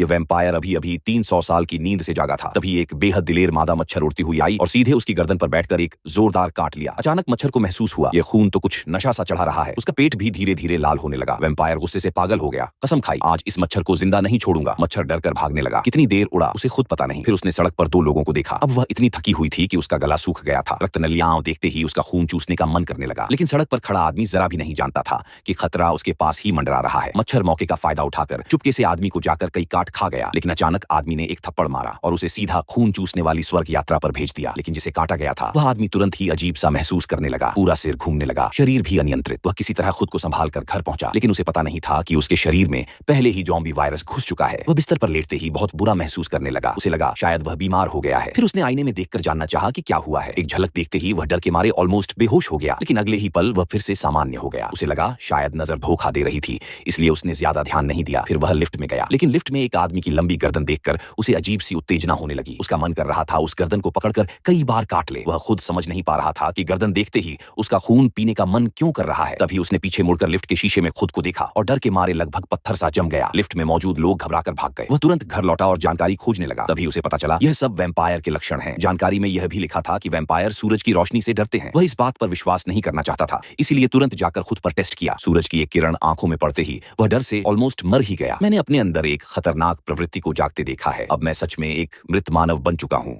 ये वैम्पायर अभी अभी 300 साल की नींद से जागा था। तभी एक बेहद दिलेर मादा मच्छर उड़ती हुई आई और सीधे उसकी गर्दन पर बैठकर एक जोरदार काट लिया। अचानक मच्छर को महसूस हुआ ये खून तो कुछ नशा सा चढ़ा रहा है। उसका पेट भी धीरे धीरे लाल होने लगा। वैम्पायर गुस्से से पागल हो गया। कसम खाई, आज इस मच्छर को जिंदा नहीं छोड़ूंगा। मच्छर डर कर भागने लगा। कितनी देर उड़ा उसे खुद पता नहीं। फिर उसने सड़क पर 2 लोगों को देखा। अब वह इतनी थकी हुई थी कि उसका गला सूख गया था। रक्तनलियां देखते ही उसका खून चूसने का मन करने लगा। लेकिन सड़क पर खड़ा आदमी जरा भी नहीं जानता था कि खतरा उसके पास ही मंडरा रहा है। मच्छर मौके का फायदा उठाकर चुपके से आदमी को जाकर कई काट खा गया। लेकिन अचानक आदमी ने एक थप्पड़ मारा और उसे सीधा खून चूसने वाली स्वर्ग यात्रा पर भेज दिया। लेकिन जिसे काटा गया था वह आदमी तुरंत ही अजीब सा महसूस करने लगा। पूरा सिर घूमने लगा, शरीर भी अनियंत्रित। वह किसी तरह खुद को संभाल कर घर पहुंचा, लेकिन उसे पता नहीं था कि उसके शरीर में पहले ही ज़ॉम्बी वायरस घुस चुका है। वह बिस्तर पर लेटते ही बहुत बुरा महसूस करने लगा। उसे लगा शायद वह बीमार हो गया है। फिर उसने आईने में देखकर जानना चाहा कि क्या हुआ है। एक झलक देखते ही वह डर के मारे ऑलमोस्ट बेहोश हो गया। लेकिन अगले ही पल वह फिर से सामान्य हो गया। उसे लगा शायद नजर धोखा दे रही थी, इसलिए उसने ज्यादा ध्यान नहीं दिया। फिर वह लिफ्ट में गया, लेकिन लिफ्ट में एक आदमी की लंबी गर्दन देखकर उसे अजीब सी उत्तेजना होने लगी। उसका मन कर रहा था उस गर्दन को पकड़कर कई बार काट ले। वह खुद समझ नहीं पा रहा था कि गर्दन देखते ही उसका खून पीने का मन क्यों कर रहा है। तभी उसने पीछे मुड़कर लिफ्ट के शीशे में खुद को देखा और डर के मारे लगभग पत्थर सा जम गया। लिफ्ट में मौजूद लोग घबराकर भाग गए। वह तुरंत घर लौटा और जानकारी खोजने लगा। तभी उसे पता चला यह सब वैम्पायर के लक्षण हैं। जानकारी में यह भी लिखा था कि वैम्पायर सूरज की रोशनी से डरते हैं। वह इस बात पर विश्वास नहीं करना चाहता था, इसीलिए तुरंत जाकर खुद पर टेस्ट किया। सूरज की एक किरण आंखों में पड़ते ही वह डर से ऑलमोस्ट मर ही गया। मैंने अपने अंदर एक खतरनाक प्रवृत्ति को जागते देखा है। अब मैं सच में एक मृत मानव बन चुका हूँ।